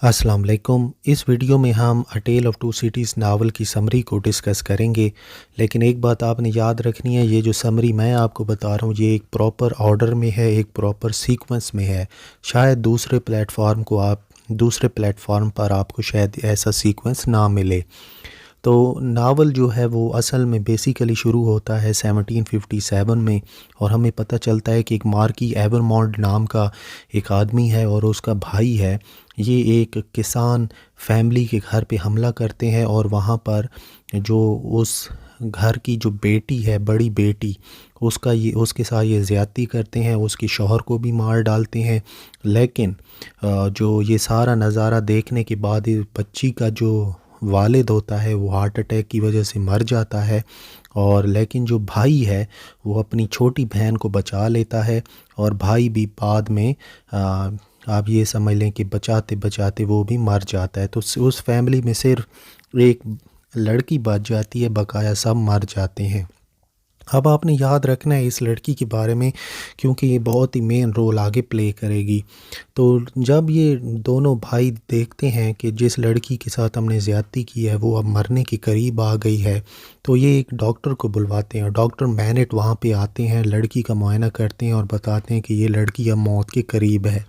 अस्सलाम वालेकुम। इस वीडियो में हम a tale of two cities novel की समरी को डिस्कस करेंगे। लेकिन एक बात आपने याद रखनी है, ये जो समरी मैं आपको बता रहा हूँ ये एक प्रॉपर ऑर्डर में है, एक प्रॉपर सीक्वेंस में है। शायद दूसरे प्लेटफॉर्म पर आपको शायद ऐसा सीक्वेंस ना मिले। तो नावल जो है वो असल में बेसिकली शुरू होता है 1757 में, और हमें पता चलता है कि एक मार्की एवरमॉन्ड नाम का एक आदमी है और उसका भाई है। ये एक किसान फैमिली के घर पे हमला करते हैं और वहाँ पर जो उस घर की जो बेटी है, बड़ी बेटी, उसके साथ ये ज़्यादती करते हैं, उसके शौहर को भी मार डालते हैं। लेकिन जो ये सारा नज़ारा देखने के बाद इस बच्ची का जो वालिद होता है वो हार्ट अटैक की वजह से मर जाता है। और लेकिन जो भाई है वो अपनी छोटी बहन को बचा लेता है, और भाई भी बाद में आप ये समझ लें कि बचाते बचाते वो भी मर जाता है। तो उस फैमिली में सिर्फ एक लड़की बच जाती है, बकाया सब मर जाते हैं। अब आपने याद रखना है इस लड़की के बारे में, क्योंकि ये बहुत ही मेन रोल आगे प्ले करेगी। तो जब ये दोनों भाई देखते हैं कि जिस लड़की के साथ हमने ज़्यादती की है वो अब मरने के करीब आ गई है, तो ये एक डॉक्टर को बुलवाते हैं। डॉक्टर मैनेट वहाँ पे आते हैं, लड़की का मुआयना करते हैं और बताते हैं कि ये लड़की अब मौत के करीब है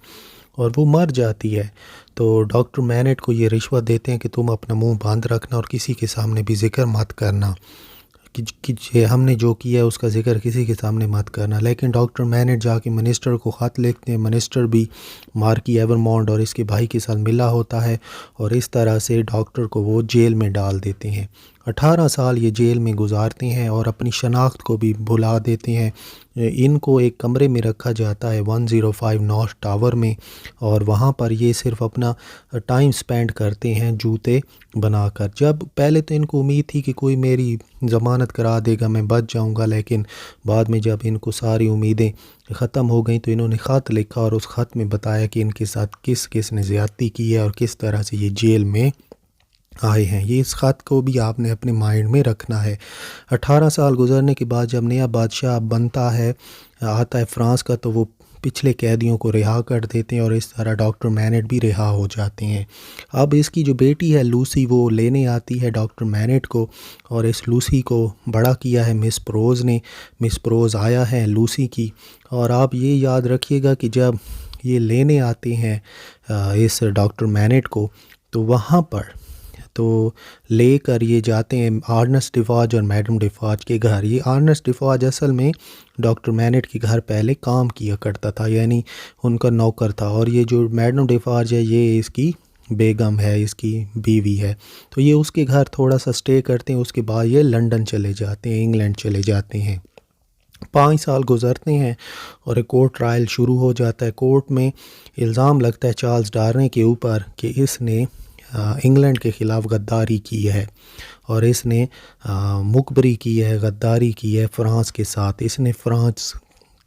और वो मर जाती है। तो डॉक्टर मैनेट को ये रिश्वत देते हैं कि तुम अपना मुंह बंद रखना और किसी के सामने भी जिक्र मत करना कि ये हमने जो किया है उसका जिक्र किसी के सामने मत करना। लेकिन डॉक्टर मैनेट जाके मिनिस्टर को ख़त लिखते हैं। मिनिस्टर भी मार्की एवरमॉन्ड और इसके भाई के साथ मिला होता है, और इस तरह से डॉक्टर को वो जेल में डाल देते हैं। 18 साल ये जेल में गुजारते हैं और अपनी शनाख्त को भी भुला देते हैं। इनको एक कमरे में रखा जाता है 105 नॉर्थ टावर में, और वहाँ पर ये सिर्फ अपना टाइम स्पेंड करते हैं जूते बनाकर। जब पहले तो इनको उम्मीद थी कि कोई मेरी ज़मानत करा देगा, मैं बच जाऊंगा, लेकिन बाद में जब इनको सारी उम्मीदें ख़त्म हो गई तो इन्होंने ख़त लिखा और उस ख़त में बताया कि इनके साथ किस किस ने ज़्यादती की है और किस तरह से ये जेल में आए हैं। ये इस ख़त को भी आपने अपने माइंड में रखना है। 18 साल गुजरने के बाद जब नया बादशाह बनता है, आता है फ्रांस का, तो वो पिछले कैदियों को रिहा कर देते हैं और इस तरह डॉक्टर मैनेट भी रिहा हो जाते हैं। अब इसकी जो बेटी है लूसी, वो लेने आती है डॉक्टर मैनेट को, और इस लूसी को बड़ा किया है मिस प्रोज़ ने। मिस प्रोज़ आया है लूसी की। और आप ये याद रखिएगा कि जब ये लेने आते हैं इस डॉक्टर मैनेट को, तो वहाँ पर तो लेकर ये जाते हैं आर्नेस्ट डिफाज और मैडम डिफाज के घर। ये आर्नेस्ट डिफाज असल में डॉक्टर मैनेट के घर पहले काम किया करता था, यानी उनका नौकर था, और ये जो मैडम डिफाज है ये इसकी बेगम है, इसकी बीवी है। तो ये उसके घर थोड़ा सा स्टे करते हैं, उसके बाद ये लंदन चले जाते हैं, इंग्लैंड चले जाते हैं। 5 साल गुजरते हैं और एक कोर्ट ट्रायल शुरू हो जाता है। कोर्ट में इल्ज़ाम लगता है चार्ल्स डार्ने के ऊपर कि इसने इंग्लैंड के ख़िलाफ़ गद्दारी की है, और इसने मुखबरी की है, गद्दारी की है फ़्रांस के साथ, इसने फ़्रांस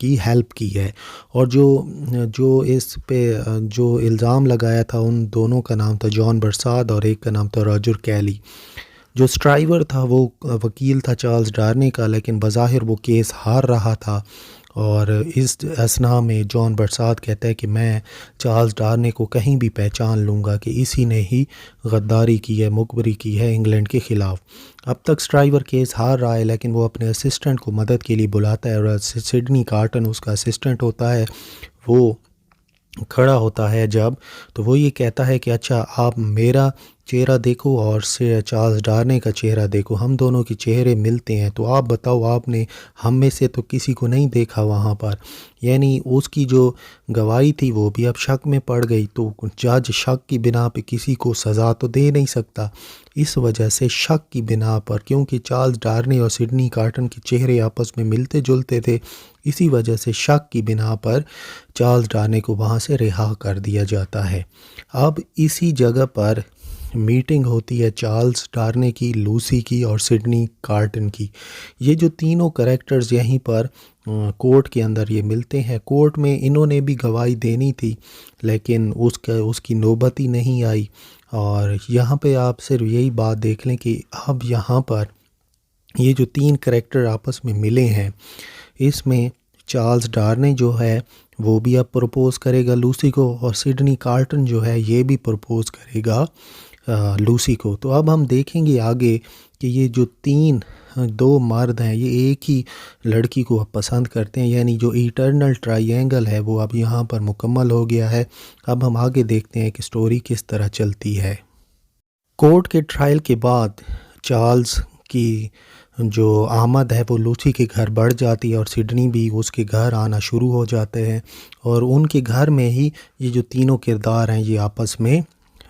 की हेल्प की है। और जो जो इस पे जो इल्ज़ाम लगाया था उन दोनों का नाम था जॉन बरसात और एक का नाम था रॉजर कैली। जो स्ट्राइवर था वो वकील था चार्ल्स डार्ने का, लेकिन बज़ाहिर वो केस हार रहा था। और इस असना में जॉन बरसात कहता है कि मैं चार्ल्स डार्ने को कहीं भी पहचान लूँगा कि इसी ने ही गद्दारी की है, मुखबरी की है इंग्लैंड के ख़िलाफ़। अब तक स्ट्राइवर केस हार रहा है, लेकिन वो अपने असिस्टेंट को मदद के लिए बुलाता है, और सिडनी कार्टन उसका असिस्टेंट होता है। वो खड़ा होता है जब, तो वो ये कहता है कि अच्छा आप मेरा चेहरा देखो और से चार्ल्स डार्ने का चेहरा देखो, हम दोनों के चेहरे मिलते हैं, तो आप बताओ आपने हम में से तो किसी को नहीं देखा वहाँ पर। यानी उसकी जो गवाही थी वो भी अब शक में पड़ गई। तो जज शक की बिना पे किसी को सज़ा तो दे नहीं सकता। इस वजह से शक की बिना पर, क्योंकि चार्ल्स डार्ने और सिडनी कार्टन के चेहरे आपस में मिलते जुलते थे, इसी वजह से शक की बिना पर चार्ल्स डार्ने को वहाँ से रिहा कर दिया जाता है। अब इसी जगह पर मीटिंग होती है चार्ल्स डार्ने की, लूसी की और सिडनी कार्टन की। ये जो तीनों कैरेक्टर्स यहीं पर कोर्ट के अंदर ये मिलते हैं। कोर्ट में इन्होंने भी गवाही देनी थी, लेकिन उसकी नौबत ही नहीं आई। और यहाँ पे आप सिर्फ यही बात देख लें कि अब यहाँ पर ये जो तीन कैरेक्टर आपस में मिले हैं, इसमें चार्ल्स डार्ने जो है वो भी अब प्रपोज़ करेगा लूसी को, और सिडनी कार्टन जो है ये भी प्रपोज़ करेगा लूसी को। तो अब हम देखेंगे आगे कि ये जो दो मर्द हैं ये एक ही लड़की को अब पसंद करते हैं, यानी जो इटर्नल ट्रायंगल है वो अब यहाँ पर मुकम्मल हो गया है। अब हम आगे देखते हैं कि स्टोरी किस तरह चलती है। कोर्ट के ट्रायल के बाद चार्ल्स की जो आमद है वो लूसी के घर बढ़ जाती है, और सिडनी भी उसके घर आना शुरू हो जाते हैं, और उनके घर में ही ये जो तीनों किरदार हैं ये आपस में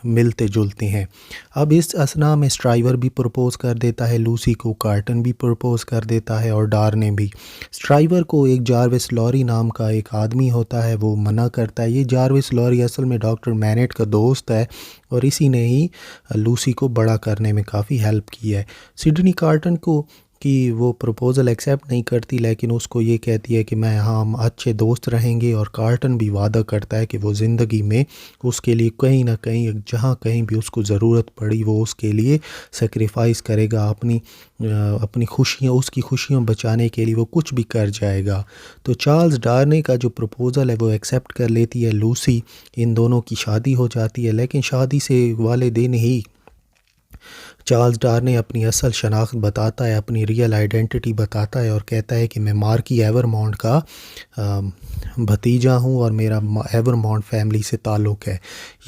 मिलते जुलते हैं। अब इस असना में स्ट्राइवर भी प्रपोज़ कर देता है लूसी को, कार्टन भी प्रपोज़ कर देता है, और डार्ने भी। स्ट्राइवर को एक जारविस लॉरी नाम का एक आदमी होता है, वो मना करता है। ये जारविस लॉरी असल में डॉक्टर मैनेट का दोस्त है, और इसी ने ही लूसी को बड़ा करने में काफ़ी हेल्प की है। सिडनी कार्टन को कि वो प्रपोज़ल एक्सेप्ट नहीं करती, लेकिन उसको ये कहती है कि मैं हम अच्छे दोस्त रहेंगे, और कार्टन भी वादा करता है कि वो ज़िंदगी में उसके लिए कहीं ना कहीं जहाँ कहीं भी उसको ज़रूरत पड़ी वो उसके लिए सेक्रीफाइस करेगा, अपनी खुशियाँ उसकी खुशियाँ बचाने के लिए वो कुछ भी कर जाएगा। तो चार्ल्स डार्ने का जो प्रपोज़ल है वो एक्सेप्ट कर लेती है लूसी, इन दोनों की शादी हो जाती है। लेकिन शादी से वाले दिन ही चार्ल्स डार्ने अपनी असल शनाख्त बताता है, अपनी रियल आइडेंटिटी बताता है, और कहता है कि मैं मार्की एवरमॉन्ट का भतीजा हूँ और मेरा एवरमॉन्ट फैमिली से ताल्लुक़ है।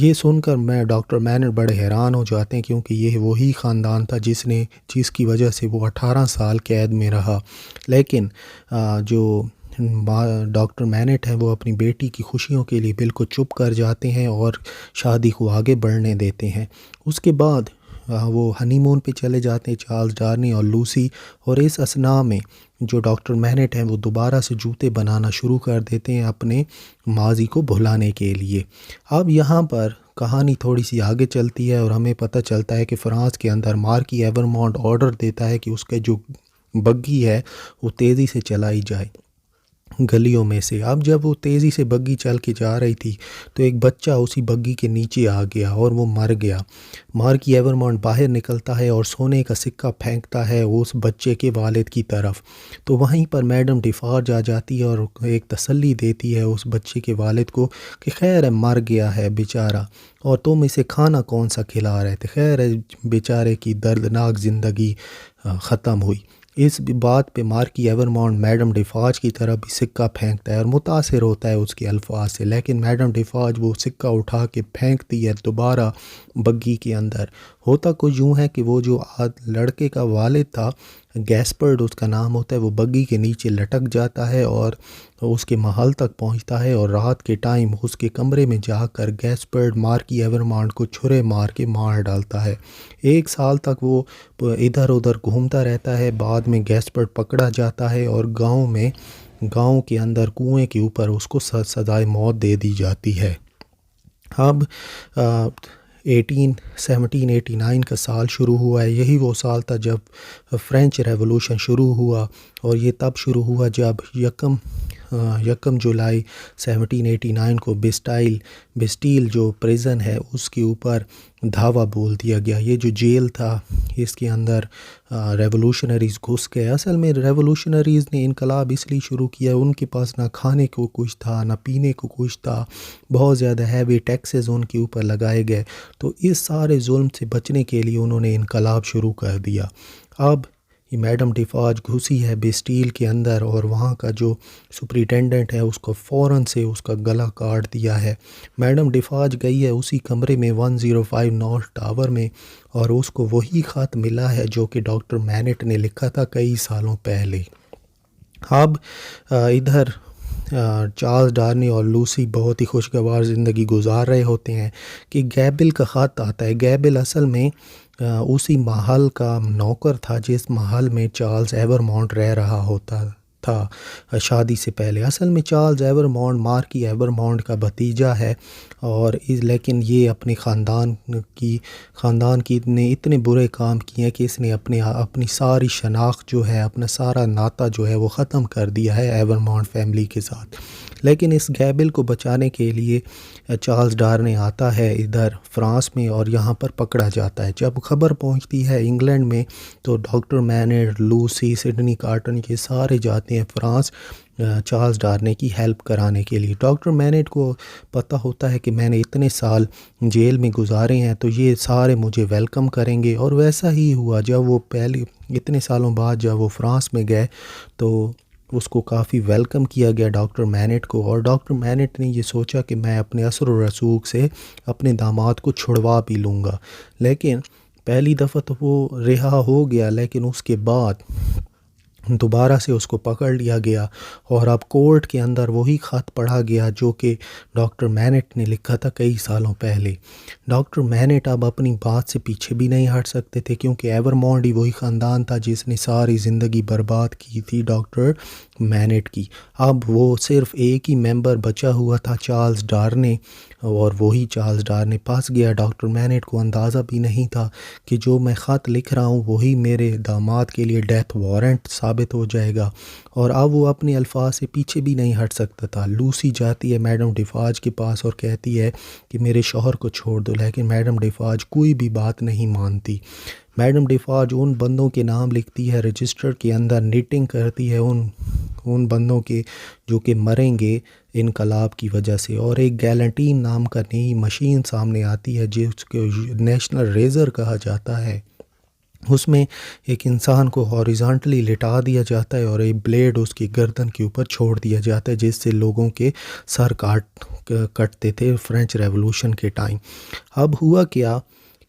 ये सुनकर मैं डॉक्टर मैनर बड़े हैरान हो जाते हैं, क्योंकि ये वही ख़ानदान था जिसकी वजह से वो 18 साल कैद में रहा। लेकिन जो डॉक्टर मैनेट है वो अपनी बेटी की खुशियों के लिए बिल्कुल चुप कर जाते हैं और शादी को आगे बढ़ने देते हैं। उसके बाद वो हनीमून पे चले जाते हैं चार्ल्स डार्नी और लूसी, और इस असना में जो डॉक्टर मैनेट हैं वो दोबारा से जूते बनाना शुरू कर देते हैं अपने माजी को भुलाने के लिए। अब यहाँ पर कहानी थोड़ी सी आगे चलती है, और हमें पता चलता है कि फ़्रांस के अंदर मार्की एवरमॉन्ट ऑर्डर देता है कि उसका जो बग्गी है वो तेज़ी से चलाई जाए गलियों में से। अब जब वो तेज़ी से बग्गी चल के जा रही थी तो एक बच्चा उसी बग्गी के नीचे आ गया और वो मर गया। मार्की एवरमॉन्ट बाहर निकलता है और सोने का सिक्का फेंकता है उस बच्चे के वालिद की तरफ। तो वहीं पर मैडम डिफार्ज आ जाती है और एक तसल्ली देती है उस बच्चे के वालिद को कि खैर है, मर गया है बेचारा, और तुम इसे खाना कौन सा खिला रहे थे, खैर है बेचारे की दर्दनाक ज़िंदगी ख़त्म हुई। इस बात पे मार्की एवरमॉन्ट मैडम डिफाज की तरफ भी सिक्का फेंकता है और मुतासिर होता है उसके अल्फाज से, लेकिन मैडम डिफाज वो सिक्का उठा के फेंकती है दोबारा बग्गी के अंदर। होता कुछ यूँ है कि वो जो लड़के का वालिद था, गैस्पर्ड उसका नाम होता है, वो बग्गी के नीचे लटक जाता है और उसके महल तक पहुंचता है, और रात के टाइम उसके कमरे में जाकर गैस्पर्ड मार्की एवरमॉन्ट को छुरे मार के मार डालता है। 1 साल तक वो इधर उधर घूमता रहता है। बाद में गैस्पर्ड पकड़ा जाता है और गांव के अंदर कुएं के ऊपर उसको सज़ाए मौत दे दी जाती है। अब 1789 का साल शुरू हुआ है। यही वो साल था जब फ्रेंच रेवोल्यूशन शुरू हुआ, और ये तब शुरू हुआ जब यकम जुलाई 1789 को बिस्टील जो प्रिज़न है उसके ऊपर धावा बोल दिया गया। ये जो जेल था इसके अंदर रेवोल्यूशनरीज़ घुस गए। असल में रेवोल्यूशनरीज़ ने इनकलाब इसलिए शुरू किया, उनके पास ना खाने को कुछ था ना पीने को कुछ था, बहुत ज़्यादा हैवी टैक्सेस उनके ऊपर लगाए गए। तो इस सारे जुल्म से बचने के लिए उन्होंने इनकलाब शुरू कर दिया। अब ये मैडम डिफाज घुसी है बेस्टील के अंदर, और वहाँ का जो सुपरिटेंडेंट है उसको फ़ौरन से उसका गला काट दिया है। मैडम डिफाज गई है उसी कमरे में 105 नॉर्थ टावर में, और उसको वही ख़त मिला है जो कि डॉक्टर मैनेट ने लिखा था कई सालों पहले। अब इधर चार्ल्स डार्नी और लूसी बहुत ही खुशगवार ज़िंदगी गुजार रहे होते हैं कि गैबिल का ख़त आता है। गैबिल असल में उसी महल का नौकर था जिस महल में चार्ल्स एवरमॉन्ट रह रहा होता था शादी से पहले। असल में चार्ल्स एवरमॉन्ट मार्की एवरमॉन्ट का भतीजा है, और लेकिन ये अपने ख़ानदान की ने इतने बुरे काम किए हैं कि इसने अपनी सारी शनाख्त जो है, अपना सारा नाता जो है वो ख़त्म कर दिया है एवरमॉन्ट फैमिली के साथ। लेकिन इस गैबिल को बचाने के लिए चार्ल्स डार्ने आता है इधर फ्रांस में, और यहाँ पर पकड़ा जाता है। जब खबर पहुँचती है इंग्लैंड में तो doctor MANET, Lucy, Sydney carton ये सारे जाते हैं फ्रांस, चार्ल्स डार्ने की हेल्प कराने के लिए। डॉक्टर मैनेट को पता होता है कि मैंने इतने साल जेल में गुजारे हैं तो ये सारे मुझे वेलकम करेंगे, और वैसा ही हुआ। जब वो पहले इतने सालों बाद जब वो फ्रांस में गए तो उसको काफ़ी वेलकम किया गया डॉक्टर मैनेट को, और डॉक्टर मैनेट ने ये सोचा कि मैं अपने असर व रसूख से अपने दामाद को छुड़वा भी लूँगा। लेकिन पहली दफ़ा तो वो रिहा हो गया, लेकिन उसके बाद दोबारा से उसको पकड़ लिया गया, और अब कोर्ट के अंदर वही ख़त पढ़ा गया जो कि डॉक्टर मैनेट ने लिखा था कई सालों पहले। डॉक्टर मैनेट अब अपनी बात से पीछे भी नहीं हट सकते थे, क्योंकि एवरमॉन्ड ही वही ख़ानदान था जिसने सारी ज़िंदगी बर्बाद की थी डॉक्टर मैनेट की। अब वो सिर्फ़ एक ही मेंबर बचा हुआ था, चार्ल्स डार्ने, और वही चार्ल्स डार्ने फंस गया। डॉक्टर मैनेट को अंदाज़ा भी नहीं था कि जो मैं ख़त लिख रहा हूँ वही मेरे दामाद के लिए डेथ वारंट साबित हो जाएगा, और अब वो अपने अल्फाज से पीछे भी नहीं हट सकता था। लूसी जाती है मैडम डिफाज के पास और कहती है कि मेरे शौहर को छोड़ दो, लेकिन मैडम डिफाज कोई भी बात नहीं मानती। मैडम डिफाज उन बंदों के नाम लिखती है रजिस्टर के अंदर, नीटिंग करती है उन बंदों के जो कि मरेंगे इनकलाब की वजह से, और एक गैलेंटीन नाम का नई मशीन सामने आती है जिसको नेशनल रेज़र कहा जाता है। उसमें एक इंसान को हॉरिजॉन्टली लिटा दिया जाता है और एक ब्लेड उसकी गर्दन के ऊपर छोड़ दिया जाता है, जिससे लोगों के सर कटते थे फ्रेंच रेवोल्यूशन के टाइम। अब हुआ क्या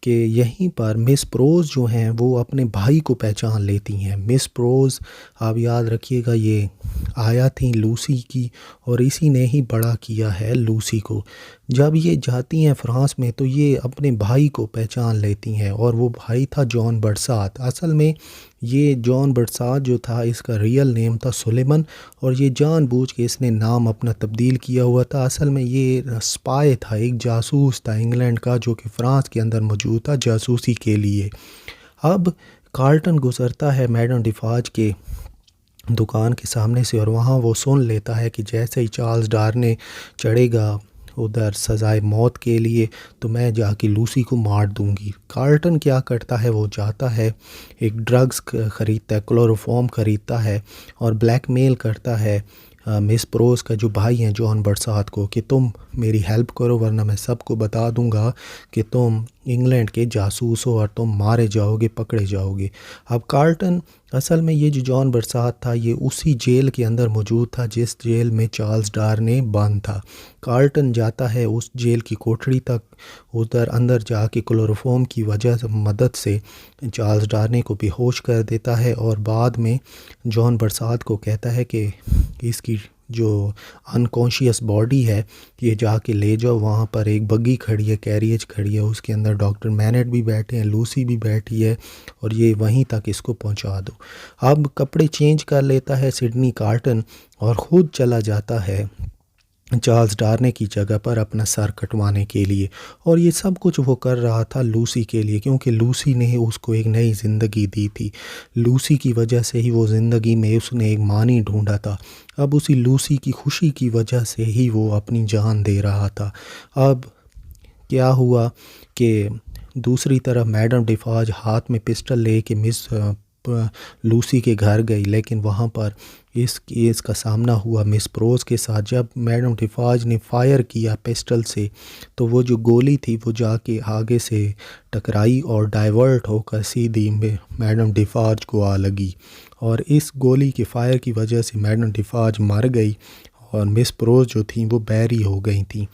कि यहीं पर मिस प्रोज जो हैं वो अपने भाई को पहचान लेती हैं। मिस प्रोज, आप याद रखिएगा, ये आया थी लूसी की, और इसी ने ही बड़ा किया है लूसी को। जब ये जाती हैं फ्रांस में तो ये अपने भाई को पहचान लेती हैं, और वो भाई था जॉन बरसात। असल में ये जॉन बरसात जो था इसका रियल नेम था सुलेमन, और ये जानबूझ के इसने नाम अपना तब्दील किया हुआ था। असल में ये स्पाई था, एक जासूस था इंग्लैंड का जो कि फ़्रांस के अंदर मौजूद था जासूसी के लिए। अब कार्ल्टन गुज़रता है मैडम डिफाज के दुकान के सामने से, और वहाँ वो सुन लेता है कि जैसे ही चार्ल्स डार्ने चढ़ेगा उधर सज़ाए मौत के लिए तो मैं जाके लूसी को मार दूंगी। कार्ल्टन क्या करता है, वो जाता है एक ड्रग्स ख़रीदता है, क्लोरोफॉर्म ख़रीदता है, और ब्लैकमेल करता है मिस प्रोज का जो भाई हैं जॉन बरसात को कि तुम मेरी हेल्प करो वरना मैं सबको बता दूंगा कि तुम इंग्लैंड के जासूस हो और तुम मारे जाओगे, पकड़े जाओगे। अब कार्ल्टन, असल में ये जो जॉन बरसात था ये उसी जेल के अंदर मौजूद था जिस जेल में चार्ल्स डार्ने बंद था। कार्ल्टन जाता है उस जेल की कोठरी तक, उधर अंदर जाके क्लोरोफॉर्म की वजह से मदद से चार्ल्स डार्ने को बेहोश कर देता है, और बाद में जॉन बरसात को कहता है कि इसकी जो अनकॉन्शियस बॉडी है ये जाके ले जाओ, वहाँ पर एक बग्गी खड़ी है, कैरियज खड़ी है, उसके अंदर डॉक्टर मैनेट भी बैठे हैं, लूसी भी बैठी है, और ये वहीं तक इसको पहुँचा दो। अब कपड़े चेंज कर लेता है सिडनी कार्ल्टन और ख़ुद चला जाता है चार्ल्स डार्ने की जगह पर अपना सर कटवाने के लिए, और ये सब कुछ वो कर रहा था लूसी के लिए, क्योंकि लूसी ने उसको एक नई ज़िंदगी दी थी। लूसी की वजह से ही वो ज़िंदगी में उसने एक मानी ढूंढा था। अब उसी लूसी की खुशी की वजह से ही वो अपनी जान दे रहा था। अब क्या हुआ कि दूसरी तरफ मैडम डिफाज हाथ में पिस्टल ले के मिस लूसी के घर गई, लेकिन वहाँ पर इस केस का सामना हुआ मिस प्रोज के साथ। जब मैडम डिफाज ने फायर किया पिस्टल से तो वो जो गोली थी वो जाके आगे से टकराई और डाइवर्ट होकर सीधी मैडम डिफाज को आ लगी, और इस गोली के फायर की वजह से मैडम डिफाज मर गई और मिस प्रोज जो थी वो बैरी हो गई थी।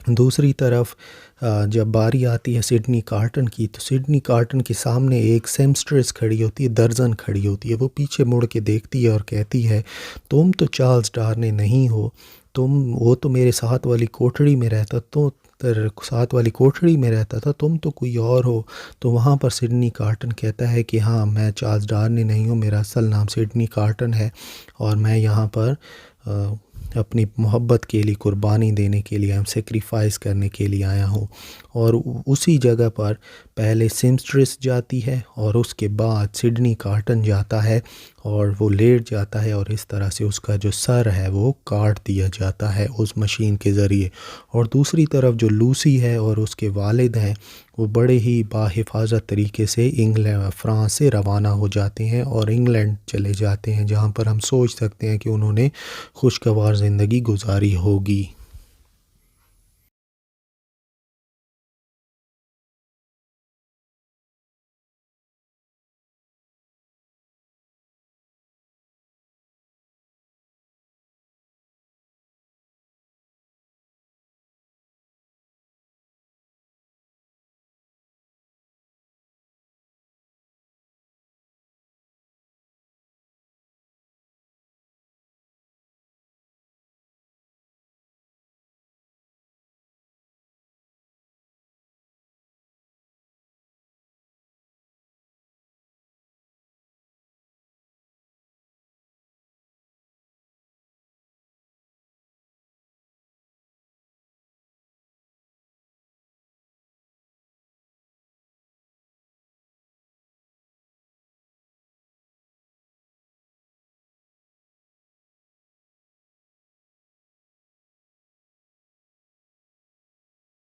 दूसरी तरफ जब बारी आती है सिडनी कार्ल्टन की, तो सिडनी कार्ल्टन के सामने एक सेम्स्ट्रेस खड़ी होती है, दर्जन खड़ी होती है। वो पीछे मुड़ के देखती है और कहती है तुम तो चार्ल्स डार्ने नहीं हो, वो तो मेरे साथ वाली कोठरी में रहता, तुम तो कोई और हो। तो वहाँ पर सिडनी कार्ल्टन कहता है कि हाँ मैं चार्ल्स डार्ने नहीं हूँ, मेरा असल नाम सिडनी कार्ल्टन है, और मैं यहाँ पर अपनी मोहब्बत के लिए कुर्बानी देने के लिए, हम सेक्रीफाइस करने के लिए आया हूँ। और उसी जगह पर पहले सेम्स्ट्रेस जाती है और उसके बाद सिडनी कार्ल्टन जाता है और वो लेट जाता है और इस तरह से उसका जो सर है वो काट दिया जाता है उस मशीन के ज़रिए। और दूसरी तरफ जो लूसी है और उसके वालिद हैं वो बड़े ही बाहिफाजत तरीके से इंग्लैंड फ़्रांस से रवाना हो जाते हैं और इंग्लैंड चले जाते हैं, जहाँ पर हम सोच सकते हैं कि उन्होंने खुशगवार ज़िंदगी गुजारी होगी।